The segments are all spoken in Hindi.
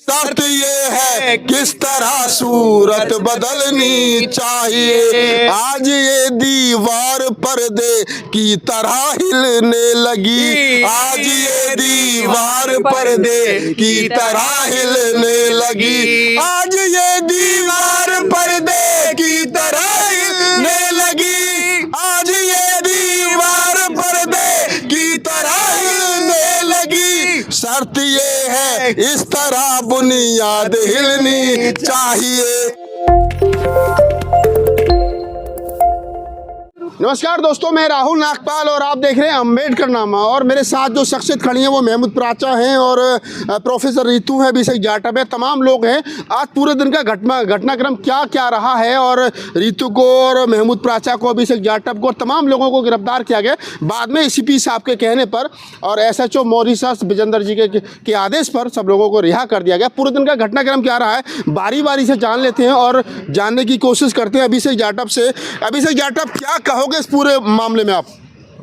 शर्त ये है किस तरह सूरत बदलनी चाहिए। आज ये दीवार पर्दे की तरह हिलने लगी, आज ये दीवार पर्दे की तरह हिलने लगी, आज ये दीवार पर्दे की तरह हिलने लगी, आज ये दीवार पर्दे की तरह हिलने लगी। शर्त ये है इस तरह बुनियाद हिलनी चाहिए। नमस्कार दोस्तों, मैं राहुल नागपाल और आप देख रहे हैं अम्बेडकर नामा। और मेरे साथ जो शख्सियत खड़ी हैं वो महमूद प्राचा हैं और प्रोफेसर रितु है, अभिषेक जाटव है, तमाम लोग हैं। आज पूरे दिन का घटनाक्रम क्या क्या रहा है और रितु को और महमूद प्राचा को, अभिषेक जाटव को और तमाम लोगों को गिरफ्तार किया गया बाद में एसीपी साहब के कहने पर और एसएचओ मॉरिशस विजेंद्र जी के आदेश पर सब लोगों को रिहा कर दिया गया। पूरे दिन का घटनाक्रम क्या रहा है बारी बारी से जान लेते हैं और जानने की कोशिश करते हैं अभिषेक जाटव से। अभिषेक जाटव, क्या कहोगे इस पूरे मामले में आप?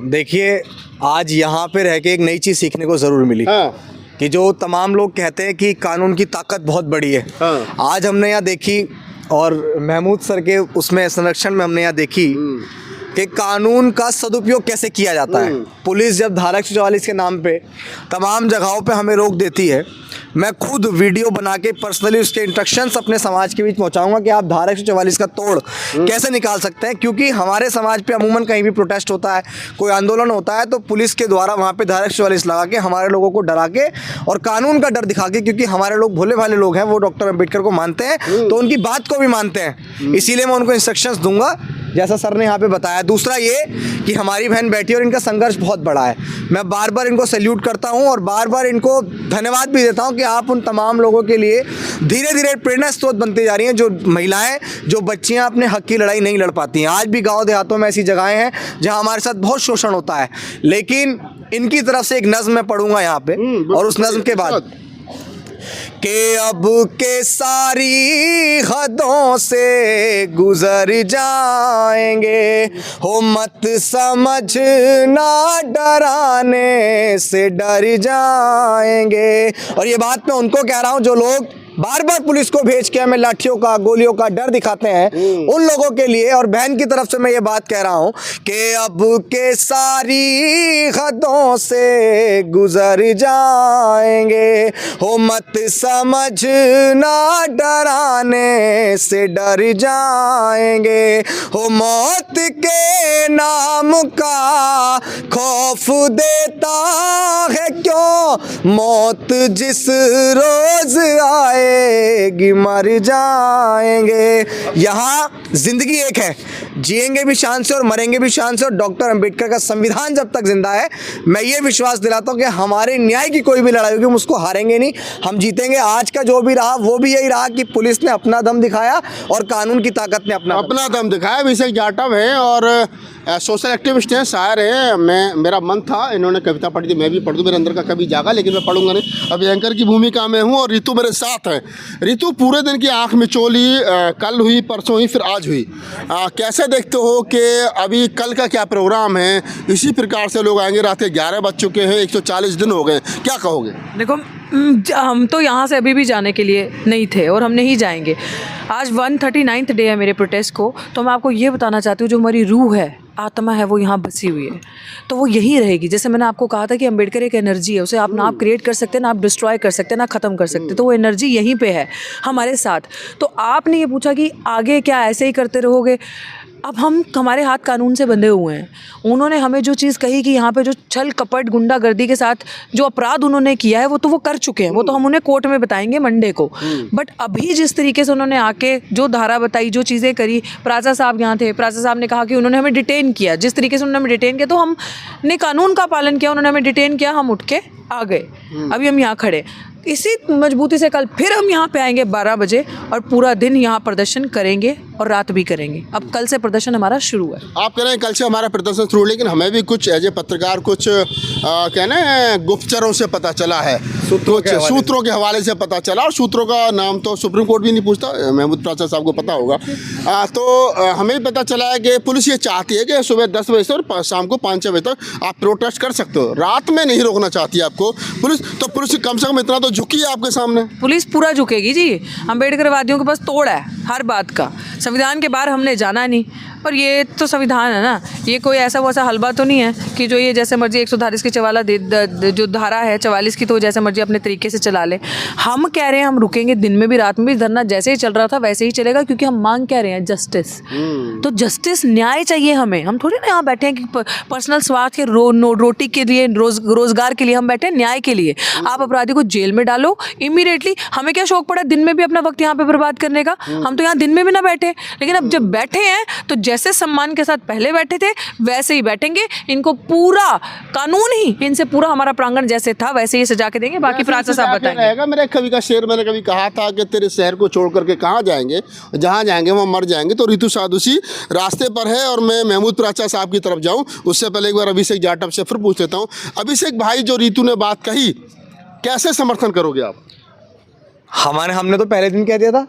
देखिए, आज यहाँ पे रह के एक नई चीज़ सीखने को ज़रूर मिली। कि जो तमाम लोग कहते हैं कि कानून की ताकत बहुत बड़ी है, आज हमने यहाँ देखी और महमूद सर के उसमें संरक्षण में हमने यहाँ देखी कि कानून का सदुपयोग कैसे किया जाता है। पुलिस जब धारा 144 के नाम पे तमाम जगहों पे हमें रोक देती है, मैं खुद वीडियो बना के पर्सनली उसके इंस्ट्रक्शंस अपने समाज के बीच पहुंचाऊंगा कि आप धारा 144 का तोड़ कैसे निकाल सकते हैं। क्योंकि हमारे समाज पे अमूमन कहीं भी प्रोटेस्ट होता है, कोई आंदोलन होता है, तो पुलिस के द्वारा वहाँ पे धारा 144 लगा के हमारे लोगों को डरा के और कानून का डर दिखा के, क्योंकि हमारे लोग भोले भाले लोग हैं, वो डॉक्टर अम्बेडकर को मानते हैं तो उनकी बात को भी मानते हैं। इसीलिए मैं उनको इंस्ट्रक्शंस दूंगा जैसा सर ने यहाँ पे बताया। दूसरा ये कि हमारी बहन बैठी है और इनका संघर्ष बहुत बड़ा है। मैं बार बार इनको सैल्यूट करता हूँ और बार बार इनको धन्यवाद भी देता हूँ कि आप उन तमाम लोगों के लिए धीरे धीरे प्रेरणा स्रोत बनती जा रही हैं, जो महिलाएं, जो बच्चियाँ अपने हक की लड़ाई नहीं लड़ पाती हैं। आज भी गाँव देहातों में ऐसी जगहें हैं जहाँ हमारे साथ बहुत शोषण होता है, लेकिन इनकी तरफ से एक नज़्म मैं पढ़ूंगा यहाँ पे और उस नज़्म के बाद के अब के सारी हदों से गुजर जाएंगे, हो मत समझना डराने से डर जाएंगे। और ये बात मैं उनको कह रहा हूँ जो लोग बार बार पुलिस को भेज के हमें लाठियों का, गोलियों का डर दिखाते हैं, उन लोगों के लिए। और बहन की तरफ से मैं ये बात कह रहा हूँ कि अब के सारी हदों से गुजर जाएंगे, हो मत समझना डराने से डर जाएंगे, हो मौत के नाम का खौफ देता है क्यों, मौत जिस रोज आए मर जाएंगे। यहाँ जिंदगी एक है, जिएंगे भी शान से और मरेंगे भी शान से। और डॉक्टर अंबेडकर का संविधान जब तक जिंदा है, मैं ये विश्वास दिलाता हूँ कि हमारे न्याय की कोई भी लड़ाई होगी, हम उसको हारेंगे नहीं, हम जीतेंगे। आज का जो भी रहा वो भी यही रहा कि पुलिस ने अपना दम दिखाया और कानून की ताकत ने अपना दम दिखाया। अभिषेक जाटव है और सोशल एक्टिविस्ट हैं, शायर हैं। मेरा मन था, इन्होंने कविता पढ़ी थी, मैं भी पढ़ दूँ, मेरे अंदर का कभी जागा, लेकिन मैं पढ़ूंगा नहीं। अभी एंकर की भूमिका में हूँ और रितु मेरे साथ है। रितु, पूरे दिन की आंख मिचौली कल हुई, परसों हुई, फिर आज हुई। कैसे देखते हो कि अभी कल का क्या प्रोग्राम है? इसी प्रकार से लोग आएंगे, रात के 11 बज चुके हैं, 140 दिन हो गए, क्या कहोगे? देखो, हम तो यहाँ से अभी भी जाने के लिए नहीं थे और हम नहीं जाएंगे। आज 139th डे है मेरे प्रोटेस्ट को। तो मैं आपको ये बताना चाहती हूँ, जो हमारी रूह है, आत्मा है, वो यहाँ बसी हुई है, तो वो यहीं रहेगी। जैसे मैंने आपको कहा था कि अम्बेडकर एक एनर्जी है, उसे आप ना आप क्रिएट कर सकते हैं, ना आप डिस्ट्रॉय कर सकते हैं, ना ख़त्म कर सकते, तो वो एनर्जी यहीं पे है हमारे साथ। तो आपने ये पूछा कि आगे क्या ऐसे ही करते रहोगे? अब हमारे हाथ कानून से बंधे हुए हैं। उन्होंने हमें जो चीज़ कही कि यहाँ पे जो छल कपट गुंडागर्दी के साथ जो अपराध उन्होंने किया है, वो तो वो कर चुके हैं, वो तो हम उन्हें कोर्ट में बताएंगे मंडे को। बट अभी जिस तरीके से उन्होंने आके जो धारा बताई, जो चीज़ें करी, प्राचा साहब यहाँ थे, प्राचा साहब ने कहा कि उन्होंने हमें डिटेन किया, जिस तरीके से उन्होंने हमें डिटेन किया, तो हमने कानून का पालन किया, उन्होंने हमें डिटेन किया, हम उठ के आ गए। अभी हम यहाँ खड़े, इसी मजबूती से कल फिर हम यहाँ पे आएंगे 12 बजे और पूरा दिन यहाँ प्रदर्शन करेंगे और रात भी करेंगे। अब कल से प्रदर्शन हमारा शुरू है। आप कह रहे हैं कल से हमारा प्रदर्शन शुरू, लेकिन हमें भी कुछ एज ए पत्रकार कुछ कहना है गुप्तचरों से पता चला है, सूत्रों के हवाले से पता चला। और सूत्रों का नाम तो सुप्रीम कोर्ट भी नहीं पूछता, महमूद प्राचा साहब को पता होगा। तो हमें पता चला है कि पुलिस ये चाहती है कि सुबह 10 बजे से और शाम को 5-6 बजे तक आप प्रोटेस्ट कर सकते हो, रात में नहीं रोकना चाहती है आपको पुलिस। तो पुलिस कम से कम इतना तो झुकी है आपके सामने? पुलिस पूरा झुकेगी जी। अम्बेडकरवादियों के पास तोड़ है हर बात का। संविधान के बाहर हमने जाना नहीं। पर ये तो संविधान है ना, ये कोई ऐसा वैसा हलवा तो नहीं है कि जो ये जैसे मर्जी 144 की जो धारा है 44 की, तो जैसे मर्जी अपने तरीके से चला ले। हम कह रहे हैं हम रुकेंगे, दिन में भी रात में भी धरना जैसे ही चल रहा था वैसे ही चलेगा, क्योंकि हम मांग कह रहे हैं जस्टिस। तो जस्टिस, न्याय चाहिए हमें। हम थोड़ी ना यहाँ बैठे हैं कि पर्सनल स्वार्थ के रोटी के लिए, रोजगार के लिए हम बैठे हैं, न्याय के लिए। आप अपराधी को जेल में डालो इमीडिएटली। हमें क्या शौक पड़ा दिन में भी अपना वक्त यहाँ पे बर्बाद करने का? हम तो यहाँ दिन में भी ना बैठे, लेकिन अब जब बैठे हैं तो जैसे सम्मान के साथ पहले बैठे थे वैसे ही बैठेंगे। इनको पूरा कानून ही, इनसे पूरा हमारा प्रांगण जैसे था वैसे ही सजा के देंगे। बाकी प्राचा साहब बताएंगे। मेरे कवि का शेर मैंने कभी कहा था कि तेरे शहर को छोड़ करके कहाँ जाएंगे, जहाँ जाएंगे वहाँ मर जाएंगे। तो रितु साधुसी रास्ते पर है और मैं महमूद प्राचा साहब की तरफ जाऊँ उससे पहले एक बार अभिषेक जाटव से फिर पूछ लेता हूँ। अभिषेक भाई, जो रितु ने बात कही, कैसे समर्थन करोगे आप? हमने तो पहले दिन कह दिया था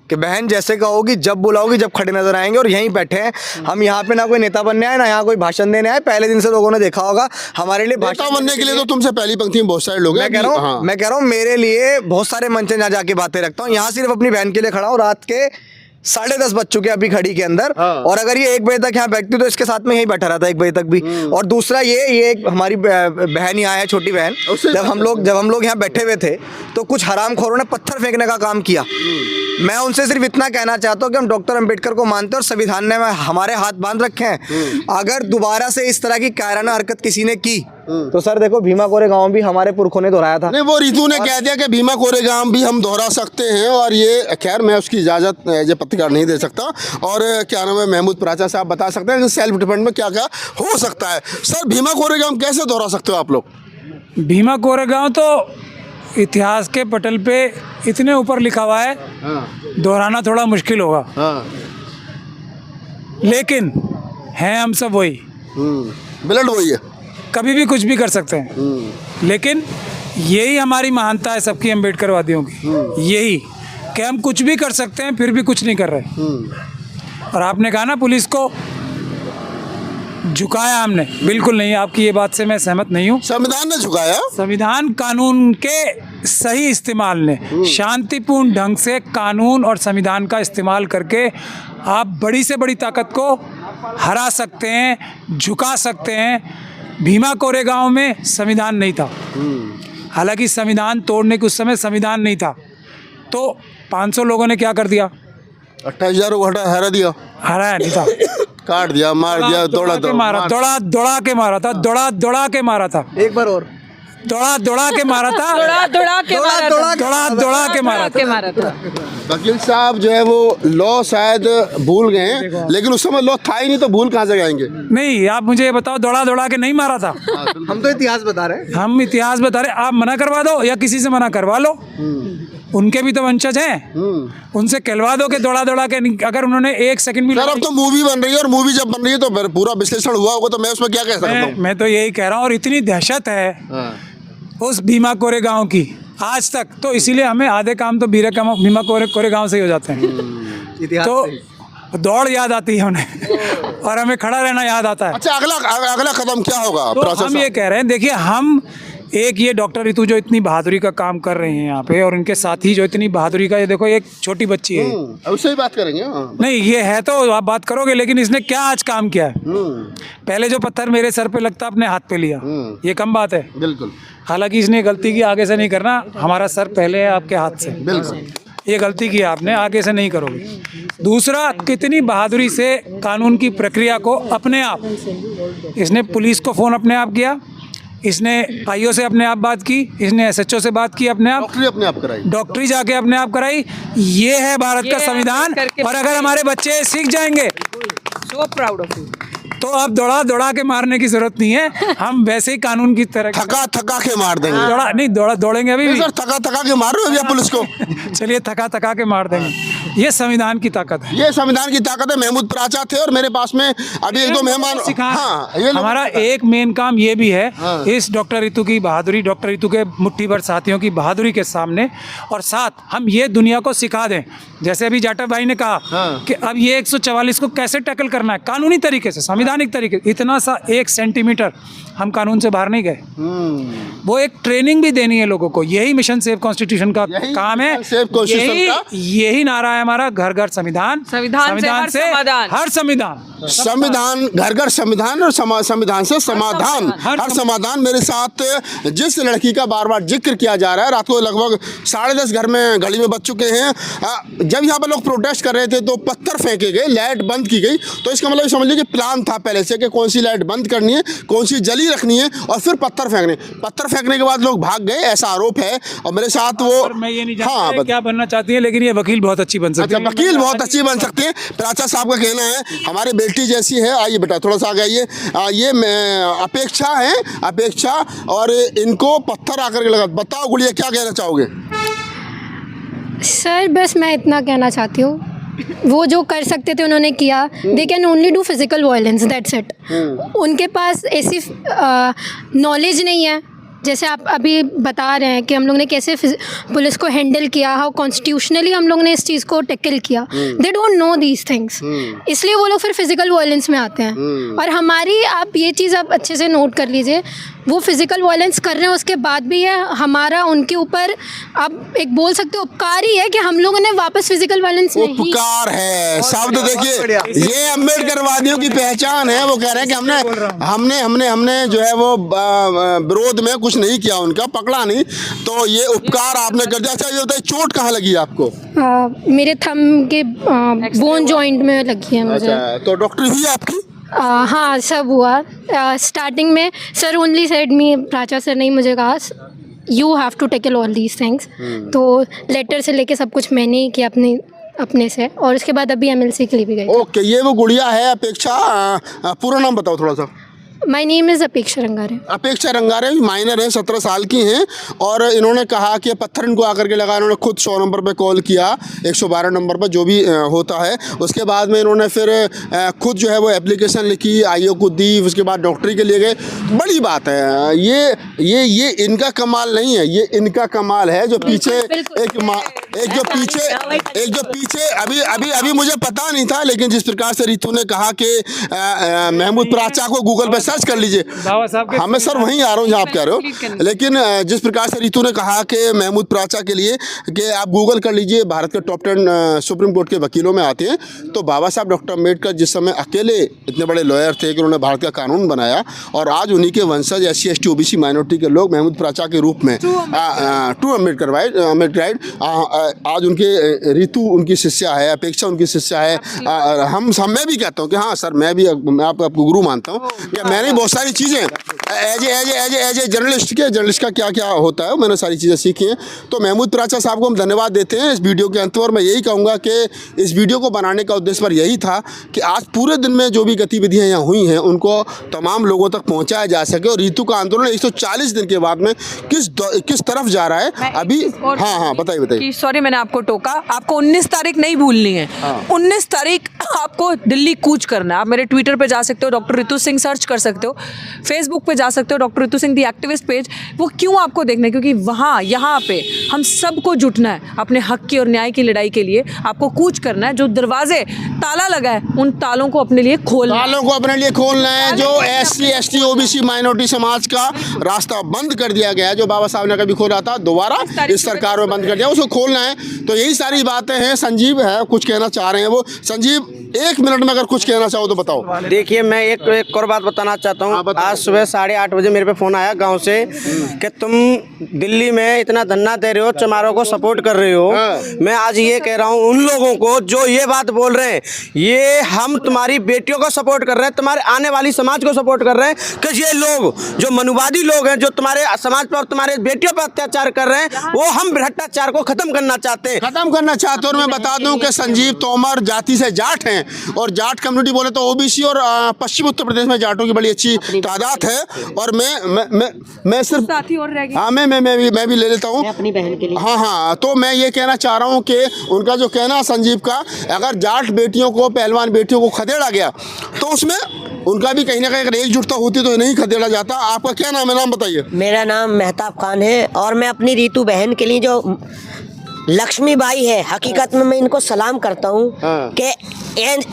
कि बहन जैसे कहोगी, जब बुलाओगी, जब खड़े नजर आएंगे। और यहीं बैठे हैं हम। यहाँ पे ना कोई नेता बनने आए, ना यहाँ कोई भाषण देने आए। पहले दिन से लोगों ने देखा होगा हमारे लिए नेता बनने के लिए तो तुमसे पहली पंक्ति में बहुत सारे लोग हैं। मैं कह रहा हूँ मेरे लिए बहुत सारे मंच जहाँ जाके बातें रखता हूँ। यहाँ सिर्फ अपनी बहन के लिए खड़ा हूँ। रात के 10:30 बज चुके अभी घड़ी के अंदर। और अगर ये 1 बजे तक यहाँ बैठती तो इसके साथ में यहीं बैठा रहता 1 बजे तक भी। और दूसरा ये एक हमारी बहन यहाँ है, छोटी बहन। जब हम लोग यहाँ बैठे हुए थे तो कुछ हरामखोरों ने पत्थर फेंकने का काम किया। मैं उनसे सिर्फ इतना कहना चाहता हूँ कि हम डॉक्टर अंबेडकर को मानते हैं और संविधान ने हमारे हाथ बांध रखे हैं। अगर दोबारा से इस तरह की कायराना हरकत किसी ने की तो सर देखो, भीमा कोरेगांव भी हमारे पुरखों ने दोहराया था। नहीं, वो रितु ने कह दिया कि भीमा कोरेगांव भी हम दोहरा सकते हैं। और ये खैर मैं उसकी इजाज़त एज ए पत्रकार नहीं दे सकता। और क्या नाम है, महमूद प्राचा साहब बता सकते हैं कि सेल्फ डिफेंस में क्या क्या हो सकता है। सर, भीमा कोरेगांव कैसे दोहरा सकते हो आप लोग? भीमा कोरेगांव तो इतिहास के पटल पे इतने ऊपर लिखा हुआ है, दोहराना थोड़ा मुश्किल होगा। लेकिन हैं हम सब वही, ब्लड वही है, कभी भी कुछ भी कर सकते हैं। लेकिन यही हमारी महानता है सबकी अम्बेडकरवादियों की, यही कि हम कुछ भी कर सकते हैं फिर भी कुछ नहीं कर रहे। और आपने कहा ना पुलिस को झुकाया हमने, बिल्कुल नहीं। आपकी ये बात से मैं सहमत नहीं हूँ। संविधान ने झुकाया? संविधान कानून के सही इस्तेमाल ने, शांतिपूर्ण ढंग से कानून और संविधान का इस्तेमाल करके आप बड़ी से बड़ी ताकत को हरा सकते हैं, झुका सकते हैं। भीमा कोरेगांव में संविधान नहीं था, हालांकि संविधान तोड़ने के उस समय संविधान नहीं था, तो 500 लोगों ने क्या कर दिया? 28,000 को हरा दिया। हराया नहीं था, काट दिया, मार दिया, दौड़ा के मारा, दौड़ा के मारा था, दौड़ा के मारा था। एक बार और दौड़ा के मारा था, दौड़ा के मारा था। वकील साहब जो है वो लॉ शायद भूल गए हैं, लेकिन उस समय लॉ था ही नहीं, तो भूल कहाँ से जाएंगे? नहीं, आप मुझे ये बताओ, दौड़ा के नहीं मारा था। हम तो इतिहास बता रहे हैं। हम इतिहास बता रहे। आप मना करवा दो या किसी से मना करवा लो, उनके भी तो वंशज हैं, उनसे कहलवा दो कि दौड़ा के। अगर उन्होंने 1 सेकंड भी। सर, अब तो मूवी बन रही है और मूवी जब बन रही है तो पूरा विश्लेषण हुआ होगा, तो मैं उसमें क्या कह सकता हूँ? मैं तो यही कह रहा हूँ। और इतनी दहशत है उस भीमा कोरेगांव की आज तक, तो इसीलिए हमें आधे काम तो भीमा कोरेगांव से ही हो जाते हैं। तो दौड़ याद आती है उन्हें और हमें खड़ा रहना याद आता है। अच्छा, अगला कदम क्या होगा? तो हम ये कह रहे हैं, देखिए, हम एक ये डॉक्टर रितु जो इतनी बहादुरी का काम कर रहे हैं यहाँ पे, और उनके साथी जो इतनी बहादुरी का, ये देखो एक छोटी बच्ची है, उससे ही बात करेंगे। नहीं, ये है तो आप बात करोगे, लेकिन इसने क्या आज काम किया है? पहले जो पत्थर मेरे सर पे लगता अपने हाथ पे लिया, ये कम बात है? बिल्कुल। हालांकि इसने गलती की, आगे से नहीं करना, हमारा सर पहले है आपके हाथ से। बिल्कुल, ये गलती की आपने, आगे से नहीं करोगे। दूसरा, कितनी बहादुरी से कानून की प्रक्रिया को अपने आप, इसने पुलिस को फ़ोन अपने आप किया, इसने आईओ से अपने आप बात की, इसने एसएचओ से बात की अपने आप, डॉक्टरी जाके अपने आप कराई। ये है भारत का संविधान। और अगर हमारे बच्चे सीख जाएंगे, सो प्राउड ऑफ यू, तो अब दौड़ा के मारने की जरूरत नहीं है। हम वैसे ही कानून की तरह थका के मार देंगे। दौड़ेंगे अभी भी। सर, थका के मार रहे हो या पुलिस को? चलिए, थका के मार देंगे। ये संविधान की ताकत है। ये संविधान की ताकत है। महमूद प्राचा थे और मेरे पास में अभी एक दो मेहमान। हाँ, ये हमारा एक मेन काम ये भी है, इस डॉक्टर रितु की बहादुरी, डॉक्टर रितु के मुट्ठी भर साथियों की बहादुरी के सामने, और साथ हम ये दुनिया को सिखा दें, जैसे अभी जाटव भाई ने कहा कि अब ये 144 को कैसे टैकल करना है कानूनी तरीके से, संवैधानिक तरीके से। इतना सा 1 सेंटीमीटर हम कानून से बाहर नहीं गए। वो एक ट्रेनिंग भी देनी है लोगों को। यही मिशन सेव कॉन्स्टिट्यूशन का काम है। यही नारा है हमारा, घर घर संविधान, संविधान से हर संविधान, संविधान घर घर संविधान और संविधान से समाधान, हर समाधान। मेरे साथ जिस लड़की का बार बार जिक्र किया जा रहा है, रात को लगभग 10:30 घर में घड़ी में बज चुके हैं। जब यहाँ पर लोग प्रोटेस्ट कर रहे थे तो पत्थर फेंके गए, लाइट बंद की गई। तो इसका मतलब समझ लीजिए प्लान था पहले से कि कौन सी लाइट बंद करनी है, कौन सी जली रखनी है, और फिर पत्थर फेंकने के बाद लोग भाग गए, ऐसा आरोप है। और मेरे साथ वो, मैं ये नहीं जानता क्या बनना चाहती है, लेकिन ये वकील बहुत अच्छी बन सकती है। वकील बहुत अच्छी बन सकती है। प्राचा साहब का कहना है हमारी बेटी जैसी है। आइए बेटा थोड़ा सा आगे आइए। ये अपेक्षा है, अपेक्षा, और इनको पत्थर आकर के लगा। बताओ गुड़िया क्या कहना चाहोगे? सर बस मैं इतना कहना चाहती हूँ, वो जो कर सकते थे उन्होंने किया। They can only do physical violence, that's it. उनके पास ऐसी नॉलेज नहीं है, जैसे आप अभी बता रहे हैं कि हम लोग ने कैसे पुलिस को हैंडल किया, हाउ कॉन्स्टिट्यूशनली हम लोग ने इस चीज़ को टैकल किया। They don't know these things, इसलिए वो लोग फिर फिजिकल वायलेंस में आते हैं। और हमारी, आप ये चीज़ आप अच्छे से नोट कर लीजिए, वो फिजिकल वायलेंस कर रहे हैं, उसके बाद भी है हमारा उनके ऊपर, आप एक बोल सकते हो उपकार ही है कि हम लोगों ने वापस फिजिकल वायलेंस नहीं। उपकार है शब्द, देखिए ये अम्बेडकरवादियों की पहचान है। वो कह रहे हैं कि हमने जो है वो विरोध में कुछ नहीं किया, उनका पकड़ा नहीं, तो ये उपकार आपने कर दिया। अच्छा ये बताइए चोट कहाँ लगी आपको? मेरे थंब के बोन जॉइंट में लगी है मुझे। अच्छा, तो डॉक्टर हुई आपकी? हाँ सब हुआ। स्टार्टिंग में sir only said me, Pracha sir ने मुझे कहा you have to tackle all these things. तो लेटर से लेके सब कुछ मैंने ही किया अपने से, और उसके बाद अभी MLC के लिए भी गई। ओके, ये वो गुड़िया है अपेक्षा। पूरा नाम बताओ थोड़ा सा। माय नेम इज़ अपेक्षा रंगारे। अपेक्षा रंगारे माइनर है, 17 साल की हैं। और इन्होंने कहा कि पत्थर इनको आकर के लगा। इन्होंने खुद 100 नंबर पे कॉल किया, 112 नंबर पर जो भी होता है। उसके बाद में इन्होंने फिर खुद जो है वो एप्लीकेशन लिखी, आईओ को दी, उसके बाद डॉक्टरी के लिए गए। बड़ी बात है ये इनका कमाल नहीं है, ये इनका कमाल है। जो पीछे एक जो पीछे अभी मुझे पता नहीं था, लेकिन जिस प्रकार से रितु ने कहा कि महमूद प्राचा को गूगल पे सर्च कर लीजिए। हाँ मैं सर वहीं आ रहा हूँ जहाँ आप कह रहे हो। लेकिन जिस प्रकार से रितु ने कहा कि महमूद प्राचा के लिए कि आप गूगल कर लीजिए, भारत के टॉप 10 सुप्रीम कोर्ट के वकीलों में आते हैं। तो बाबा साहब डॉक्टर अम्बेडकर जिस समय अकेले इतने बड़े लॉयर थे कि उन्होंने भारत का कानून बनाया, और आज उन्हीं के वंशज SC ST OBC माइनॉरिटी के लोग महमूद प्राचा के रूप में टू अम्बेडकर राइट आज उनके रितु उनकी शिष्या है, अपेक्षा उनकी शिष्या है। मैं भी कहता हूँ कि हाँ सर मैं आपको गुरु मानता हूँ कि मैंने बहुत सारी चीज़ें एज ए जर्नलिस्ट का क्या क्या होता है मैंने सारी चीज़ें सीखी हैं। तो महमूद प्राचा साहब को हम धन्यवाद देते हैं इस वीडियो के अंत। और मैं यही कहूँगा कि इस वीडियो को बनाने का उद्देश्य पर यही था कि आज पूरे दिन में जो भी गतिविधियाँ यहाँ हुई हैं उनको तमाम लोगों तक पहुँचाया जा सके। और रितु का आंदोलन 140 दिन के बाद में किस तरफ जा रहा है अभी। हाँ बताइए। सॉरी मैंने आपको टोका, आपको 19 तारीख नहीं भूलनी है। 19 तारीख आपको दिल्ली कूच करना है। आप मेरे ट्विटर पे जा सकते हो, डॉक्टर रितु सिंह सर्च कर सकते हो, फेसबुक पे जा सकते हो डॉक्टर रितु सिंह दी एक्टिविस्ट पेज। वो क्यों आपको देखना है? क्योंकि वहाँ यहाँ पे हम सबको जुटना है अपने हक की और न्याय की लड़ाई के लिए। आपको कूच करना है, जो दरवाजे ताला लगा है उन तालों को अपने लिए खोलना है। जो SC ST OBC माइनॉरिटी समाज का रास्ता बंद कर दिया गया है, जो बाबा साहब ने कभी खोला था दोबारा इस सरकार में बंद कर दिया, उसको खोलना है। तो यही सारी बातें हैं। संजीव है कुछ कहना चाह रहे हैं वो। संजीव 1 मिनट में अगर कुछ कहना चाहो तो बताओ। देखिए मैं एक और बात बताना चाहता हूँ। आज सुबह 8:30 बजे मेरे पे फ़ोन आया गांव से कि तुम दिल्ली में इतना धरना दे रहे हो, चमारों को सपोर्ट कर रहे हो। मैं आज ये कह रहा हूँ उन लोगों को जो ये बात बोल रहे हैं, ये हम तुम्हारी बेटियों को सपोर्ट कर रहे हैं, तुम्हारे आने वाली समाज को सपोर्ट कर रहे हैं। कि ये लोग जो मनुवादी लोग हैं, जो तुम्हारे समाज पर और तुम्हारे बेटियों पर अत्याचार कर रहे हैं, वो हम भ्रष्टाचार को खत्म करना चाहते हैं। और मैं बता दूं कि संजीव तोमर जाति से जाट हैं और जाट कम्युनिटी बोले तो ओबीसी और पश्चिम उत्तर प्रदेश में जाटों की बड़ी अच्छी तादाद है। और मैं सिर्फ साथी और रह गए। हाँ मैं भी ले लेता हूँ अपनी बहन के लिए। हाँ, तो मैं ये कहना चाह रहा हूँ कि उनका जो कहना है संजीव का, अगर जाट बेटियों को, पहलवान बेटियों को खदेड़ा गया तो उसमें उनका भी कहीं ना कहीं अगर एकजुटता होती तो नहीं खदेड़ा जाता। आपका क्या नाम है, नाम बताइए। मेरा नाम मेहताब खान है और मैं अपनी रीतू बहन के लिए जो लक्ष्मीबाई है, हकीकत में मैं इनको सलाम करता हूँ कि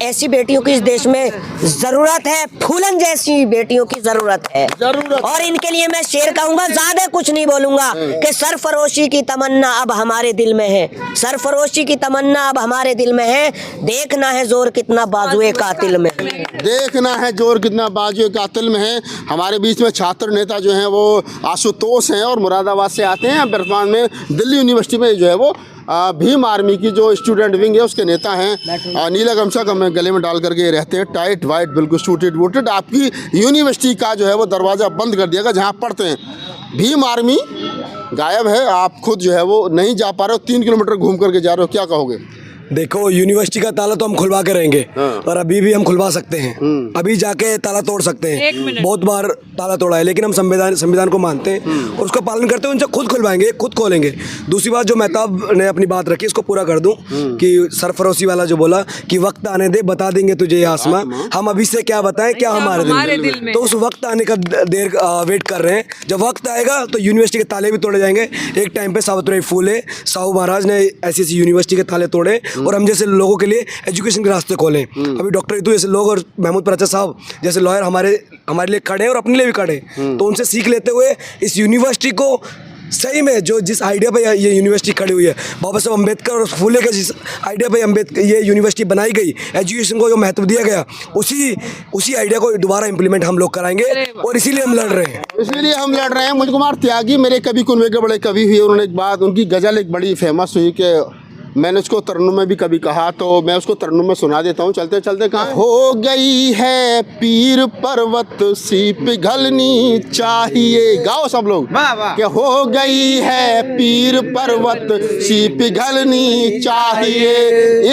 ऐसी बेटियों की इस देश में ज़रूरत है, फूलन जैसी बेटियों की ज़रूरत है। और इनके लिए मैं शेर कहूँगा, ज़्यादा कुछ नहीं बोलूँगा कि सरफरोशी की तमन्ना अब हमारे दिल में है, सरफरोशी की तमन्ना अब हमारे दिल में है, देखना है जोर कितना बाजुए कातिल में, देखना है जोर कितना बाजुए कातिल में है। हमारे बीच में छात्र नेता जो हैं वो आशुतोष हैं और मुरादाबाद से आते हैं। वर्तमान में दिल्ली यूनिवर्सिटी में जो है वो भीम आर्मी की जो स्टूडेंट विंग है उसके नेता हैं। नीला गमछा गले में डाल करके रहते हैं, टाइट वाइट बिल्कुल सूटेड वूटेड। आपकी यूनिवर्सिटी का जो है वो दरवाज़ा बंद कर दिया गया जहाँ पढ़ते हैं। भीम आर्मी गायब है, आप खुद जो है वो नहीं जा पा रहे हो, 3 किलोमीटर घूम करके जा रहे हो, क्या कहोगे? देखो, यूनिवर्सिटी का ताला तो हम खुलवा के रहेंगे और अभी भी हम खुलवा सकते हैं, अभी जाके ताला तोड़ सकते हैं। बहुत बार ताला तोड़ा है, लेकिन हम संविधान को मानते हैं और उसका पालन करते हैं। उनसे खुद खुलवाएंगे, खुद खोलेंगे। दूसरी बात जो मेहताब ने अपनी बात रखी, इसको पूरा कर दूं कि सरफरोशी वाला जो बोला कि वक्त आने दे बता देंगे तुझे ये आसमां, हम अभी से क्या बताएं क्या हमारे दिल में। तो उस वक्त आने का देर वेट कर रहे हैं। जब वक्त आएगा तो यूनिवर्सिटी के ताले भी तोड़े जाएंगे। एक टाइम पे सावित्रीबाई फूले, साहू महाराज ने ऐसी यूनिवर्सिटी के ताले तोड़े और हम जैसे लोगों के लिए एजुकेशन के रास्ते खोले। अभी डॉक्टर रितु जैसे लोग और महमूद प्राचा साहब जैसे लॉयर हमारे लिए खड़े हैं और अपने लिए भी खड़े हैं। तो उनसे सीख लेते हुए इस यूनिवर्सिटी को सही में जो जिस आइडिया पे ये यूनिवर्सिटी खड़ी हुई है, बाबा साहब अम्बेडकर और फूले के जिस आइडिया पे ये यूनिवर्सिटी बनाई गई, एजुकेशन को जो महत्व दिया गया, उसी आइडिया को दोबारा इम्प्लीमेंट हम लोग कराएंगे और इसीलिए हम लड़ रहे हैं। मुझ कुमार त्यागी मेरे कवि कुनबे के बड़े कवि हुए। उन्होंने एक बात, उनकी गज़ल एक बड़ी फेमस हुई कि मैंने उसको तरन्नुम में भी कभी कहा, तो मैं उसको तरन्नुम में सुना देता हूँ। चलते चलते कहा, हो गई है पीर पर्वत सी पिघलनी चाहिए। गाओ सब लोग कि हो गई है पीर पर्वत सी पिघलनी चाहिए,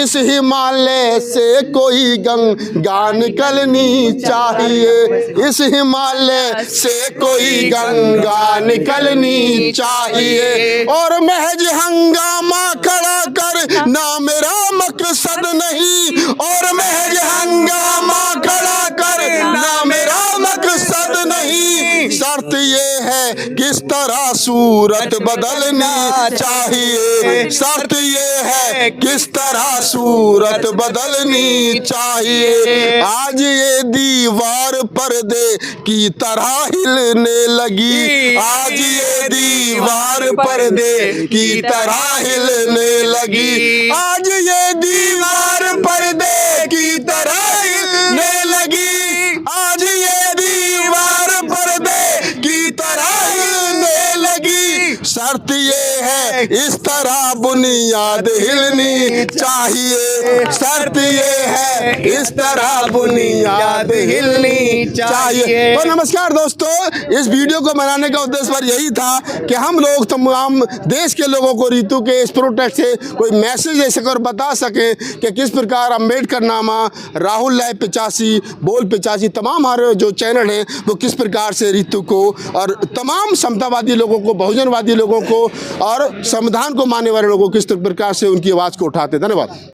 इस हिमालय से कोई गंगा निकलनी चाहिए, इस हिमालय से कोई गंगा निकलनी चाहिए। और महज हंगामा खड़ा कर ना मेरा मकसद नहीं, और महज हंगामा खड़ा कर ना मेरा मकसद नहीं, शर्त ये है किस तरह सूरत बदलनी चाहिए, शर्त ये है किस तरह सूरत बदलनी चाहिए। आज ये दीवार पर्दे की तरह हिलने लगी, आज ये दीवार पर्दे की तरह हिलने लगी, आज ये दीवार पर्दे की तरह हिलने लगी, आज ये दीवार पर्दे की तरह हिलने लगी। शर्त ये है इस तरह बुनियाद हिलनी चाहिए, शर्त ये है इस तरह बुनियाद हिलनी चाहिए। तो नमस्कार दोस्तों, इस वीडियो को बनाने का उद्देश्य पर यही था कि हम लोग तमाम देश के लोगों को रीतू के इस प्रोटेस्ट से कोई मैसेज दे सके और बता सके कि किस प्रकार अम्बेडकर नामा, राहुल लाइव 85, बोल 85 तमाम हमारे जो चैनल हैं वो किस प्रकार से रीतू को और तमाम समतावादी लोगों को, बहुजनवादी लोगों को और संविधान को मानने वाले लोगों को किस प्रकार से उनकी आवाज़ को उठाते। धन्यवाद।